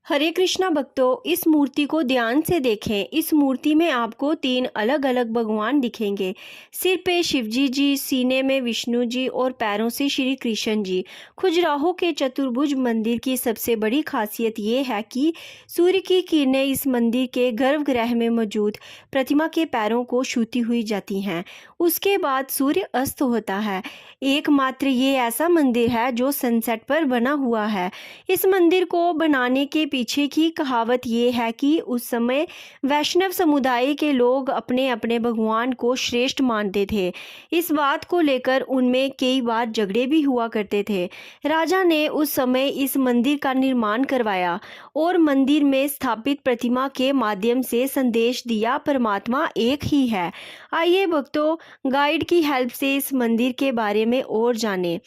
हरे कृष्णा भक्तों, इस मूर्ति को ध्यान से देखें। इस मूर्ति में आपको 3 अलग अलग भगवान दिखेंगे। सिर पे शिवजी जी, सीने में विष्णु जी और पैरों से श्री कृष्ण जी। खजुराहो के चतुर्भुज मंदिर की सबसे बड़ी खासियत ये है कि सूर्य की किरणें इस मंदिर के गर्भगृह में मौजूद प्रतिमा के पैरों को छूती हुई जाती हैं। उसके बाद सूर्य अस्त होता है। एकमात्र ये ऐसा मंदिर है जो सनसेट पर बना हुआ है। इस मंदिर को बनाने के पीछे की कहावत ये है कि उस समय वैष्णव समुदाय के लोग अपने अपने भगवान को श्रेष्ठ मानते थे। इस बात को लेकर उनमें कई बार झगड़े भी हुआ करते थे। राजा ने उस समय इस मंदिर का निर्माण करवाया और मंदिर में स्थापित प्रतिमा के माध्यम से संदेश दिया, परमात्मा एक ही है। आइए भक्तों, गाइड की हेल्प से इस मंदिर के बारे में और जानें।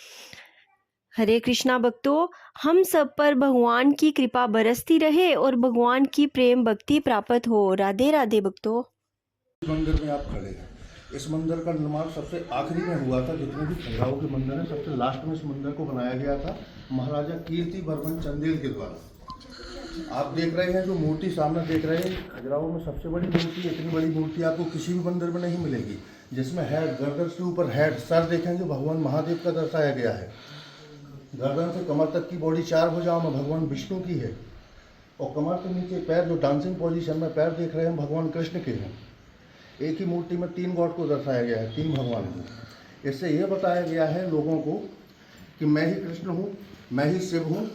हरे कृष्णा भक्तों, हम सब पर भगवान की कृपा बरसती रहे और भगवान की प्रेम भक्ति प्राप्त हो। राधे राधे भक्तों। इस मंदिर में आप खड़े हैं। इस मंदिर का निर्माण सबसे आखिरी में हुआ था। जितने भी खजुराहो के मंदिर हैं, सबसे लास्ट में इस मंदिर को बनाया गया था महाराजा कीर्ति वर्मन चंदेल के द्वारा। आप देख रहे हैं जो मूर्ति सामने देख रहे हैं, खजुराहो में सबसे बड़ी मूर्ति। इतनी बड़ी मूर्ति आपको किसी भी मंदिर में नहीं मिलेगी, जिसमें हेड, गर्दन से ऊपर हेड, सर देखेंगे भगवान महादेव का दर्शाया गया है। गर्दन से कमर तक की बॉडी 4 भुजाओं में भगवान विष्णु की है और कमर के नीचे पैर जो डांसिंग पोजीशन में पैर देख रहे हैं भगवान कृष्ण के हैं। एक ही मूर्ति में 3 गॉड को दर्शाया गया है, 3 भगवान को। इससे यह बताया गया है लोगों को कि मैं ही कृष्ण हूँ, मैं ही शिव हूँ,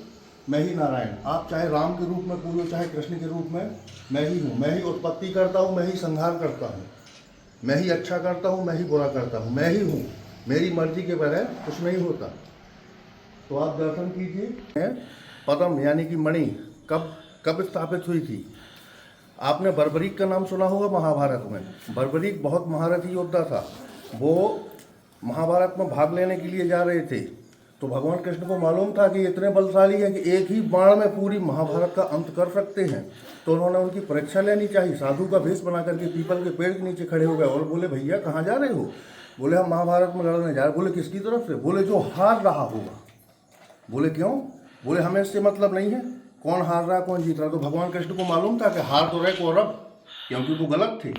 मैं ही नारायण। आप चाहे राम के रूप में पूजो, चाहे कृष्ण के रूप में, मैं ही हूँ। मैं ही उत्पत्ति करता हूँ, मैं ही संहार करता हूँ, मैं ही अच्छा करता हूँ, मैं ही बुरा करता हूँ, मैं ही हूँ। मेरी मर्जी के बगैर कुछ नहीं होता। तो आप दर्शन कीजिए। पद्म यानी कि मणि कब स्थापित हुई थी? आपने बर्बरीक का नाम सुना होगा महाभारत में। बर्बरीक बहुत महारथी योद्धा था। वो महाभारत में भाग लेने के लिए जा रहे थे, तो भगवान कृष्ण को मालूम था कि इतने बलशाली है कि एक ही बाण में पूरी महाभारत का अंत कर सकते हैं। तो उन्होंने उनकी परीक्षा लेनी चाहिए। साधु का भेष बना करके पीपल के पेड़ के नीचे खड़े हो गए और बोले, भैया कहाँ जा रहे हो? बोले, हम महाभारत में लड़ने जा रहे। बोले, किसकी तरफ से? बोले, जो हार रहा होगा। बोले, क्यों? बोले, हमें इससे मतलब नहीं है कौन हार रहा है कौन जीत रहा। तो भगवान कृष्ण को मालूम था कि हार तो रहे कौरव, क्योंकि वो गलत थे।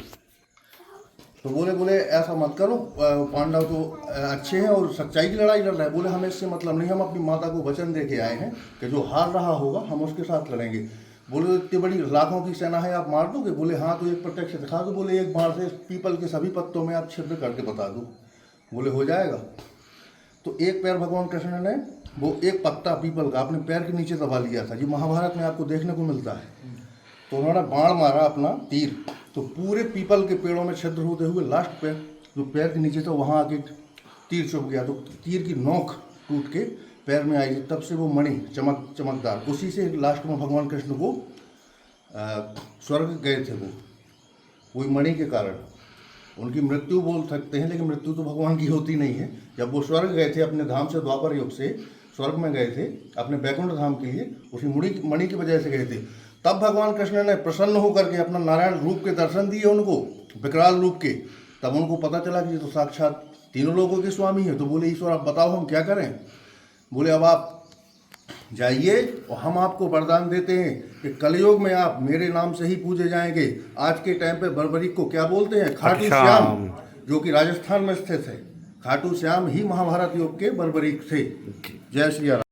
तो बोले ऐसा मत करो, पांडव तो अच्छे हैं और सच्चाई की लड़ाई लड़ रहा है। बोले, हमें इससे मतलब नहीं, हम अपनी माता को वचन दे के आए हैं कि जो हार रहा होगा हम उसके साथ लड़ेंगे। बोले, इतनी बड़ी लाखों की सेना है, आप मार दोगे? बोले, हाँ। तो एक प्रत्यक्ष दिखा दो। बोले, एक बाण से पीपल के सभी पत्तों में आप छिद्र करके बता दो। बोले, हो जाएगा। तो एक पैर भगवान कृष्ण ने वो एक पत्ता पीपल का अपने पैर के नीचे दबा लिया था, जो महाभारत में आपको देखने को मिलता है। तो उन्होंने बाण मारा अपना तीर, तो पूरे पीपल के पेड़ों में छिद्र होते हुए लास्ट पैर जो पैर के नीचे था वहाँ आके तीर चुभ गया। तो तीर की नोक टूट के पैर में आई। तब से वो मणि चमकदार, उसी से लास्ट में भगवान कृष्ण को स्वर्ग गए थे। वो वही मणि के कारण उनकी मृत्यु बोल सकते हैं, लेकिन मृत्यु तो भगवान की होती नहीं है। जब वो स्वर्ग गए थे अपने धाम से, द्वापर युग से स्वर्ग में गए थे अपने बैकुंठ धाम के लिए, उसी मणि की वजह से गए थे। तब भगवान कृष्ण ने प्रसन्न होकर के अपना नारायण रूप के दर्शन दिए उनको, विकराल रूप के। तब उनको पता चला कि ये तो साक्षात तीनों लोगों के स्वामी है। तो बोले, ईश्वर आप बताओ हम क्या करें? बोले, अब आप जाइए और हम आपको वरदान देते हैं कि कलयुग में आप मेरे नाम से ही पूजे जाएंगे। आज के टाइम पे बर्बरीक को क्या बोलते हैं? खाटू श्याम, जो कि राजस्थान में स्थित है। खाटू श्याम ही महाभारत युग के बर्बरीक थे। जय श्री राम।